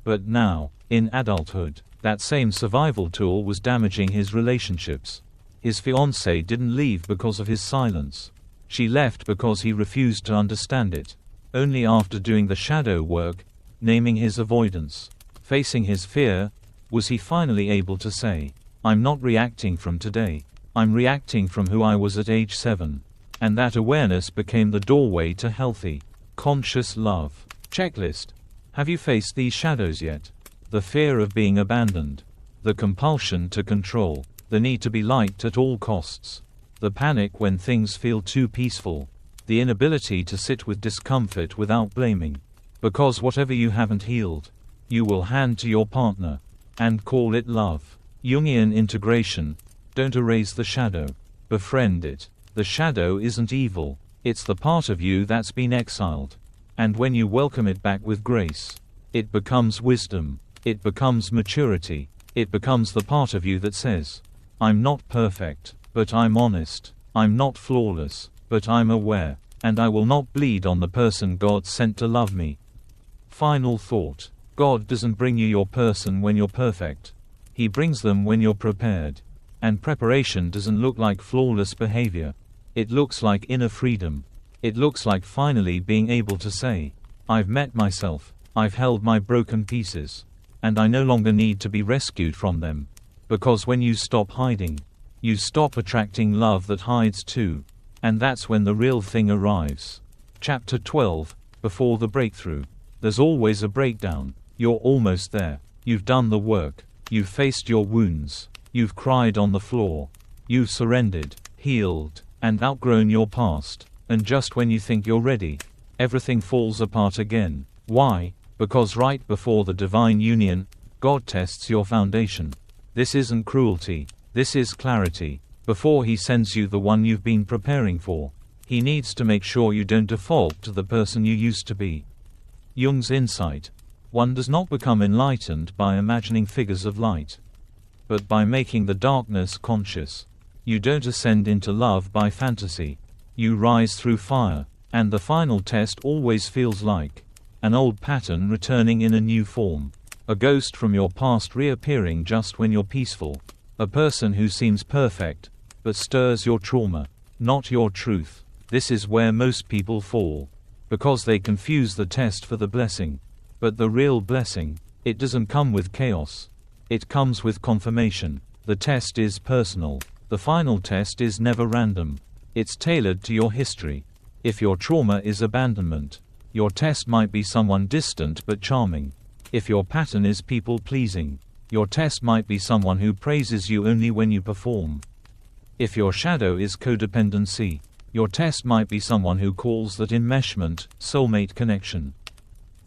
But now, in adulthood, that same survival tool was damaging his relationships. His fiancée didn't leave because of his silence. She left because he refused to understand it. Only after doing the shadow work, naming his avoidance, facing his fear, was he finally able to say, "I'm not reacting from today. I'm reacting from who I was at age 7. And that awareness became the doorway to healthy, conscious love. Checklist. Have you faced these shadows yet? The fear of being abandoned. The compulsion to control. The need to be liked at all costs. The panic when things feel too peaceful. The inability to sit with discomfort without blaming. Because whatever you haven't healed, you will hand to your partner. And call it love. Jungian integration. Don't erase the shadow. Befriend it. The shadow isn't evil. It's the part of you that's been exiled. And when you welcome it back with grace, it becomes wisdom. It becomes maturity. It becomes the part of you that says, "I'm not perfect, but I'm honest. I'm not flawless, but I'm aware. And I will not bleed on the person God sent to love me." Final thought. God doesn't bring you your person when you're perfect. He brings them when you're prepared. And preparation doesn't look like flawless behavior. It looks like inner freedom. It looks like finally being able to say, "I've met myself. I've held my broken pieces. And I no longer need to be rescued from them." Because when you stop hiding, you stop attracting love that hides too. And that's when the real thing arrives. Chapter 12. Before the breakthrough. There's always a breakdown. You're almost there. You've done the work. You've faced your wounds. You've cried on the floor. You've surrendered, healed, and outgrown your past. And just when you think you're ready, everything falls apart again. Why? Because right before the divine union, God tests your foundation. This isn't cruelty. This is clarity. Before he sends you the one you've been preparing for, he needs to make sure you don't default to the person you used to be. Jung's insight. One does not become enlightened by imagining figures of light, but by making the darkness conscious. You don't ascend into love by fantasy. You rise through fire, and the final test always feels like an old pattern returning in a new form. A ghost from your past reappearing just when you're peaceful. A person who seems perfect, but stirs your trauma, not your truth. This is where most people fall, because they confuse the test for the blessing. But the real blessing, it doesn't come with chaos. It comes with confirmation. The test is personal. The final test is never random. It's tailored to your history. If your trauma is abandonment, your test might be someone distant but charming. If your pattern is people-pleasing, your test might be someone who praises you only when you perform. If your shadow is codependency, your test might be someone who calls that enmeshment, soulmate connection.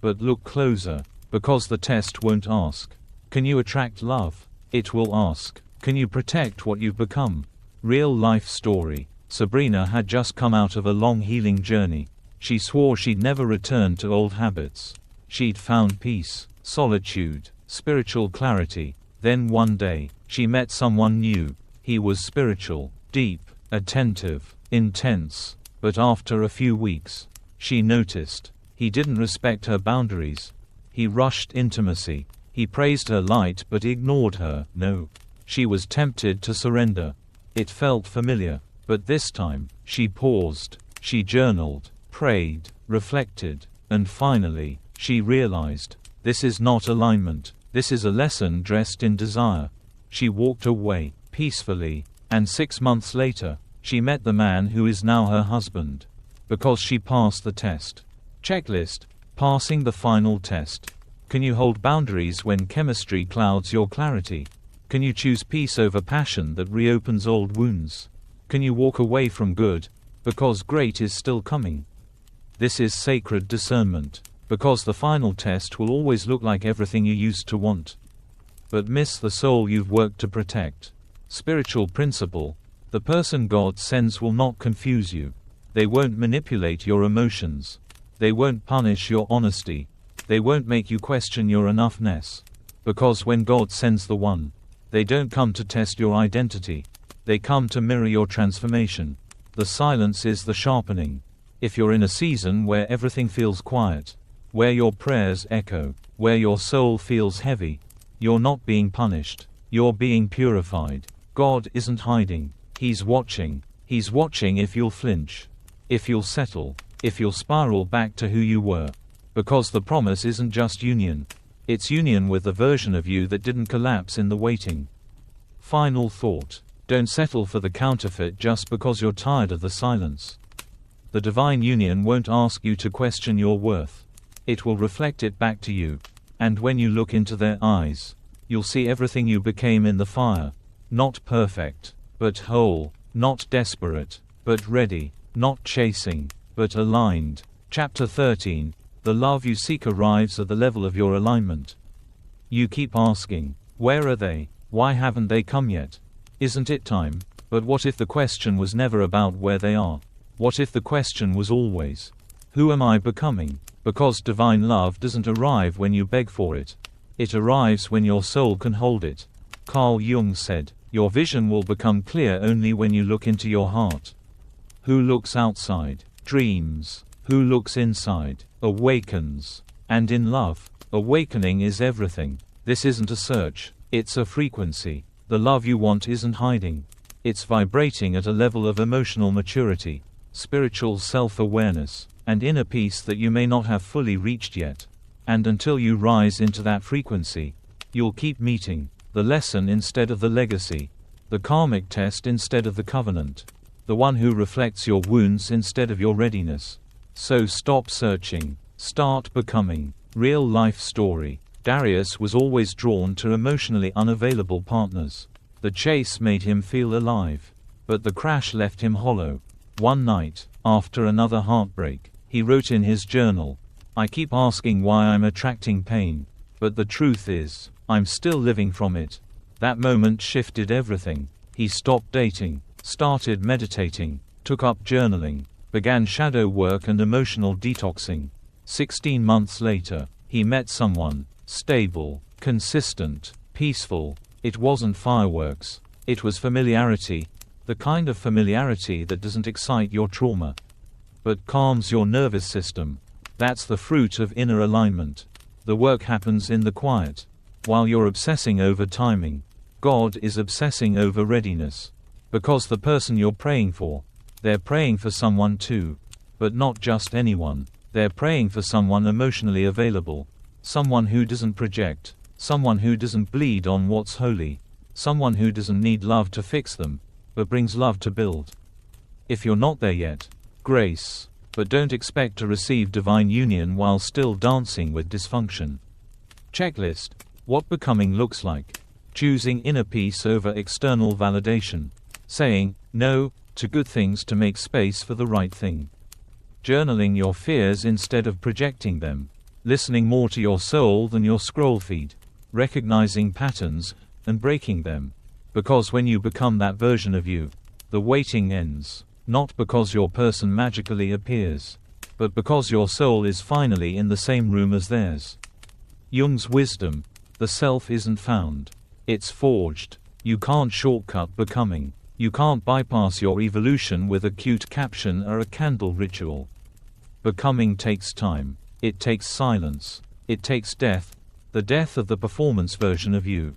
But look closer, because the test won't ask, can you attract love? It will ask, can you protect what you've become? Real life story. Sabrina had just come out of a long healing journey. She swore she'd never return to old habits. She'd found peace, solitude, spiritual clarity. Then one day, she met someone new. He was spiritual, deep, attentive, intense. But after a few weeks, she noticed, he didn't respect her boundaries. He rushed intimacy. He praised her light but ignored her no. She was tempted to surrender. It felt familiar. But this time, she paused. She journaled, prayed, reflected, and finally, she realized, this is not alignment. This is a lesson dressed in desire. She walked away, peacefully, and 6 months later, she met the man who is now her husband. Because she passed the test. Checklist. Passing the final test. Can you hold boundaries when chemistry clouds your clarity? Can you choose peace over passion that reopens old wounds? Can you walk away from good, because great is still coming? This is sacred discernment. Because the final test will always look like everything you used to want. But miss the soul you've worked to protect. Spiritual principle. The person God sends will not confuse you. They won't manipulate your emotions. They won't punish your honesty. They won't make you question your enoughness. Because when God sends the one, they don't come to test your identity. They come to mirror your transformation. The silence is the sharpening. If you're in a season where everything feels quiet, where your prayers echo, where your soul feels heavy, you're not being punished. You're being purified. God isn't hiding. He's watching. He's watching if you'll flinch, if you'll settle, if you'll spiral back to who you were. Because the promise isn't just union. It's union with the version of you that didn't collapse in the waiting. Final thought. Don't settle for the counterfeit just because you're tired of the silence. The divine union won't ask you to question your worth. It will reflect it back to you. And when you look into their eyes, you'll see everything you became in the fire. Not perfect, but whole. Not desperate, but ready. Not chasing, but aligned. Chapter 13. The love you seek arrives at the level of your alignment. You keep asking, where are they? Why haven't they come yet? Isn't it time? But what if the question was never about where they are? What if the question was always, who am I becoming? Because divine love doesn't arrive when you beg for it. It arrives when your soul can hold it. Carl Jung said, your vision will become clear only when you look into your heart. Who looks outside, dreams. Who looks inside, awakens. And in love, awakening is everything. This isn't a search, it's a frequency. The love you want isn't hiding. It's vibrating at a level of emotional maturity, spiritual self-awareness, and inner peace that you may not have fully reached yet. And until you rise into that frequency, you'll keep meeting the lesson instead of the legacy, the karmic test instead of the covenant, the one who reflects your wounds instead of your readiness. So stop searching, start becoming. Real life story. Darius was always drawn to emotionally unavailable partners. The chase made him feel alive, but the crash left him hollow. One night, after another heartbreak, he wrote in his journal, I keep asking why I'm attracting pain, but the truth is, I'm still living from it. That moment shifted everything. He stopped dating, started meditating, took up journaling, began shadow work and emotional detoxing. 16 months later, he met someone, stable, consistent, peaceful. It wasn't fireworks. It was familiarity. The kind of familiarity that doesn't excite your trauma, but calms your nervous system. That's the fruit of inner alignment. The work happens in the quiet. While you're obsessing over timing, God is obsessing over readiness. Because the person you're praying for, they're praying for someone too. But not just anyone. They're praying for someone emotionally available. Someone who doesn't project. Someone who doesn't bleed on what's holy. Someone who doesn't need love to fix them, but brings love to build. If you're not there yet, grace. But don't expect to receive divine union while still dancing with dysfunction. Checklist. What becoming looks like. Choosing inner peace over external validation. Saying no to good things to make space for the right thing. Journaling your fears instead of projecting them. listening more to your soul than your scroll feed, recognizing patterns, and breaking them. Because when you become that version of you, the waiting ends, not because your person magically appears, but because your soul is finally in the same room as theirs. Jung's wisdom: the self isn't found, it's forged. You can't shortcut becoming. You can't bypass your evolution with a cute caption or a candle ritual. Becoming takes time. It takes silence. It takes death, the death of the performance version of you.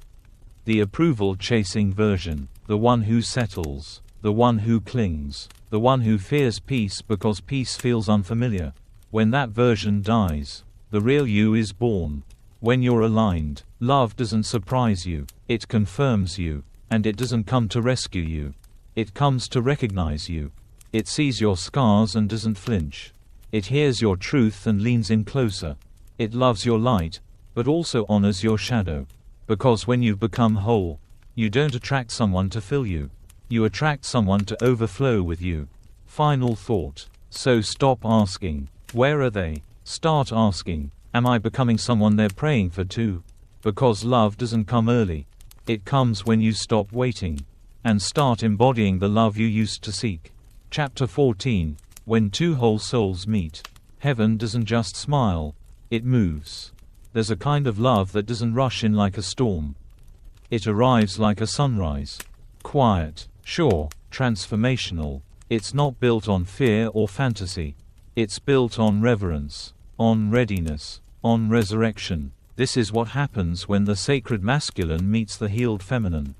The approval-chasing version, the one who settles, the one who clings, the one who fears peace because peace feels unfamiliar. When that version dies, the real you is born. When you're aligned, love doesn't surprise you, it confirms you, and it doesn't come to rescue you. It comes to recognize you. It sees your scars and doesn't flinch. It hears your truth and leans in closer. It loves your light, but also honors your shadow. Because when you've become whole, you don't attract someone to fill you. You attract someone to overflow with you. Final thought. So stop asking, where are they? Start asking, am I becoming someone they're praying for too? Because love doesn't come early. It comes when you stop waiting and start embodying the love you used to seek. Chapter 14. When two whole souls meet. Heaven doesn't just smile, it moves. There's a kind of love that doesn't rush in like a storm. It arrives like a sunrise. Quiet, sure, transformational. It's not built on fear or fantasy. It's built on reverence, on readiness, on resurrection. This is what happens when the sacred masculine meets the healed feminine.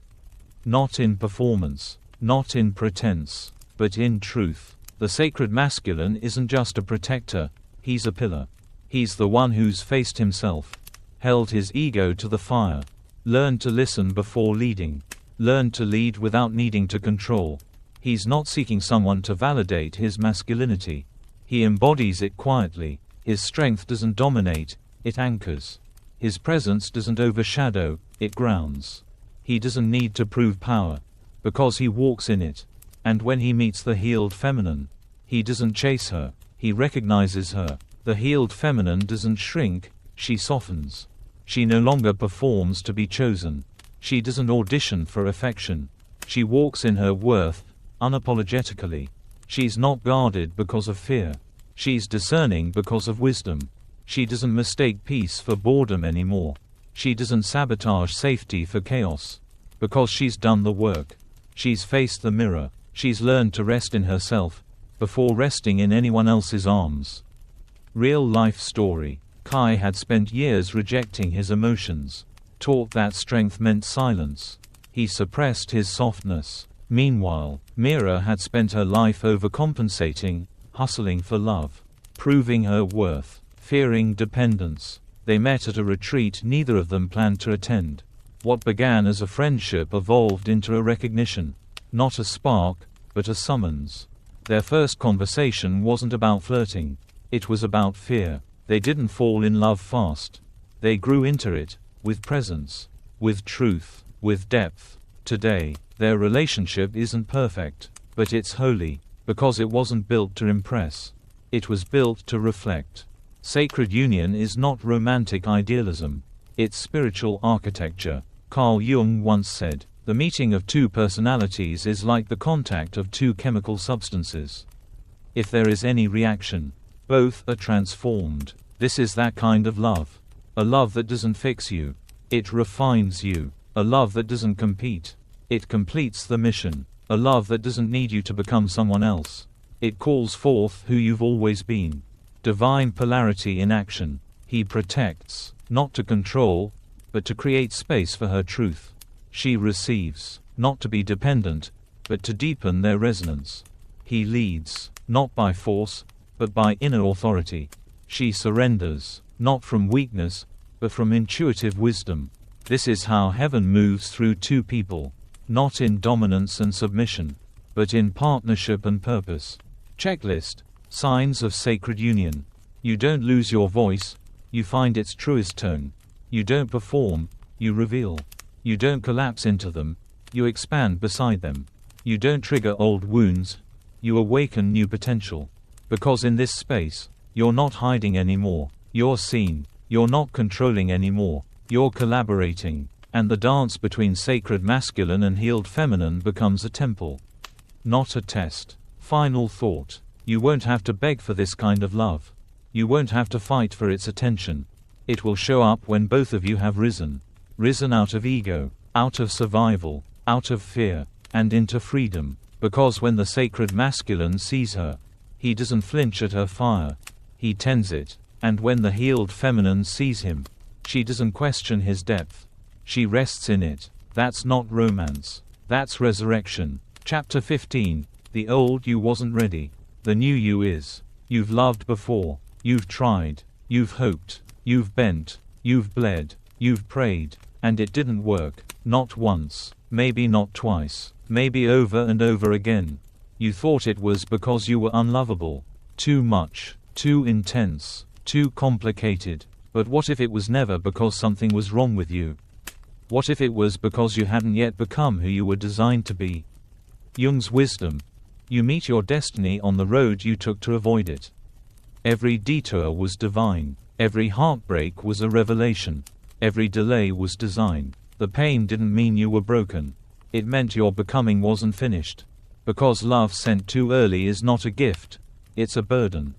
Not in performance, not in pretense, but in truth. The sacred masculine isn't just a protector, he's a pillar. He's the one who's faced himself, held his ego to the fire, learned to listen before leading, learned to lead without needing to control. He's not seeking someone to validate his masculinity. He embodies it quietly. His strength doesn't dominate, it anchors. His presence doesn't overshadow, it grounds. He doesn't need to prove power, because he walks in it. And when he meets the healed feminine, he doesn't chase her, he recognizes her. The healed feminine doesn't shrink, she softens. She no longer performs to be chosen. She doesn't audition for affection. She walks in her worth, unapologetically. She's not guarded because of fear. She's discerning because of wisdom. She doesn't mistake peace for boredom anymore. She doesn't sabotage safety for chaos. Because she's done the work. She's faced the mirror. She's learned to rest in herself, before resting in anyone else's arms. Real life story. Kai had spent years rejecting his emotions. Taught that strength meant silence. He suppressed his softness. Meanwhile, Mira had spent her life overcompensating, hustling for love, proving her worth, fearing dependence. They met at a retreat neither of them planned to attend. What began as a friendship evolved into a recognition. Not a spark, but a summons. Their first conversation wasn't about flirting. It was about fear. They didn't fall in love fast. They grew into it, with presence, with truth, with depth. Today, their relationship isn't perfect, but it's holy, because it wasn't built to impress. It was built to reflect. Sacred union is not romantic idealism. It's spiritual architecture. Carl Jung once said, "The meeting of two personalities is like the contact of two chemical substances. If there is any reaction, both are transformed." This is that kind of love. A love that doesn't fix you. It refines you. A love that doesn't compete. It completes the mission. A love that doesn't need you to become someone else. It calls forth who you've always been. Divine polarity in action. He protects, not to control, but to create space for her truth. She receives, not to be dependent, but to deepen their resonance. He leads, not by force, but by inner authority. She surrenders, not from weakness, but from intuitive wisdom. This is how heaven moves through two people, not in dominance and submission, but in partnership and purpose. Checklist. Signs of sacred union. You don't lose your voice, you find its truest tone. You don't perform, you reveal. You don't collapse into them, you expand beside them. You don't trigger old wounds, you awaken new potential. Because in this space, you're not hiding anymore, You're seen. You're not controlling anymore. You're collaborating. And the dance between sacred masculine and healed feminine becomes a temple, not a test. Final thought. You won't have to beg for this kind of love. You won't have to fight for its attention. It will show up when both of you have risen. Risen out of ego, out of survival, out of fear, and into freedom. Because when the sacred masculine sees her, he doesn't flinch at her fire. He tends it. And when the healed feminine sees him, she doesn't question his depth. She rests in it. That's not romance. That's resurrection. Chapter 15. The old you wasn't ready. The new you is. You've loved before. You've tried. You've hoped. You've bent. You've bled. You've prayed. And it didn't work. Not once. Maybe not twice. Maybe over and over again. You thought it was because you were unlovable. Too much. Too intense. Too complicated. But what if it was never because something was wrong with you? What if it was because you hadn't yet become who you were designed to be? Jung's wisdom. You meet your destiny on the road you took to avoid it. Every detour was divine. Every heartbreak was a revelation. Every delay was design. The pain didn't mean you were broken. It meant your becoming wasn't finished. Because love sent too early is not a gift. It's a burden.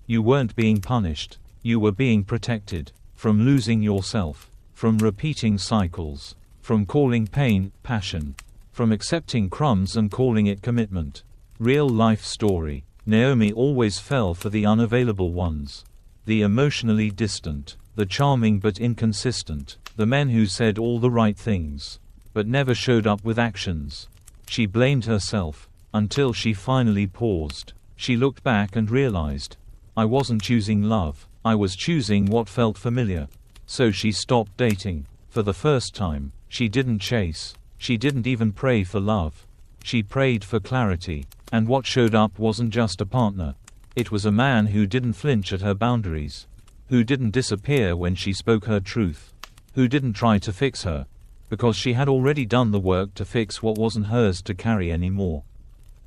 You weren't being punished. You were being protected. From losing yourself. From repeating cycles. From calling pain passion. From accepting crumbs and calling it commitment. Real life story. Naomi always fell for the unavailable ones. The emotionally distant. The charming but inconsistent. The men who said all the right things, but never showed up with actions. She blamed herself. Until she finally paused. She looked back and realized. I wasn't choosing love. I was choosing what felt familiar. So she stopped dating. For the first time, she didn't chase. She didn't even pray for love. She prayed for clarity. And what showed up wasn't just a partner. It was a man who didn't flinch at her boundaries. Who didn't disappear when she spoke her truth. Who didn't try to fix her. Because she had already done the work to fix what wasn't hers to carry anymore.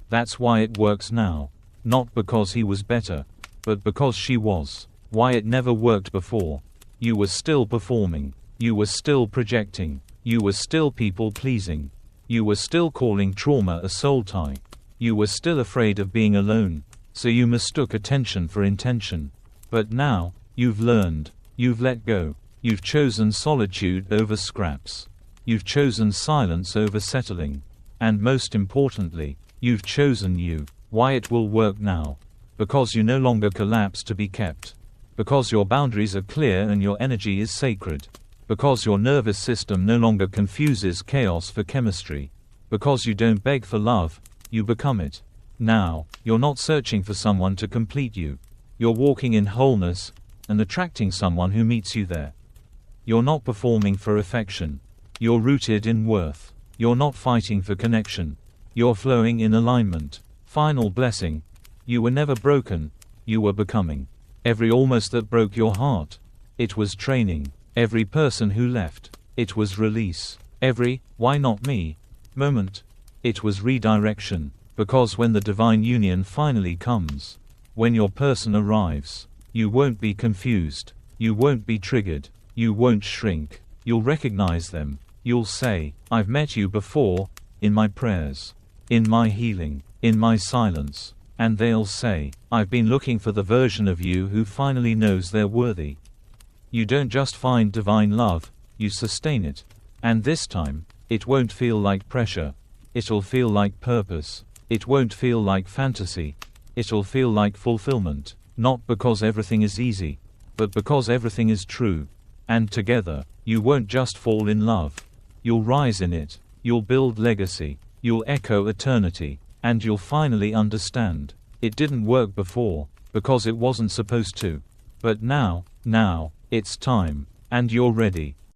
That's why it works now. Not because he was better, but because she was. Why it never worked before. You were still performing. You were still projecting. You were still people-pleasing. You were still calling trauma a soul tie. You were still afraid of being alone. So you mistook attention for intention. But now, you've learned. You've let go. You've chosen solitude over scraps. You've chosen silence over settling. And most importantly, you've chosen you. Why it will work now. Because you no longer collapse to be kept. Because your boundaries are clear and your energy is sacred. Because your nervous system no longer confuses chaos for chemistry. Because you don't beg for love, you become it. Now, you're not searching for someone to complete you. You're walking in wholeness, and attracting someone who meets you there. You're not performing for affection. You're rooted in worth. You're not fighting for connection. You're flowing in alignment. Final blessing. You were never broken. You were becoming. Every almost that broke your heart. It was training. Every person who left. It was release. Every, why not me? Moment. It was redirection. Because when the divine union finally comes, when your person arrives, you won't be confused. You won't be triggered. You won't shrink. You'll recognize them. You'll say, I've met you before, in my prayers, in my healing, in my silence. And they'll say, I've been looking for the version of you who finally knows they're worthy. You don't just find divine love, you sustain it. And this time, it won't feel like pressure. It'll feel like purpose. It won't feel like fantasy. It'll feel like fulfillment. Not because everything is easy, but because everything is true. And together, you won't just fall in love. You'll rise in it. You'll build legacy. You'll echo eternity. And you'll finally understand. It didn't work before, because it wasn't supposed to. But now, it's time. And you're ready.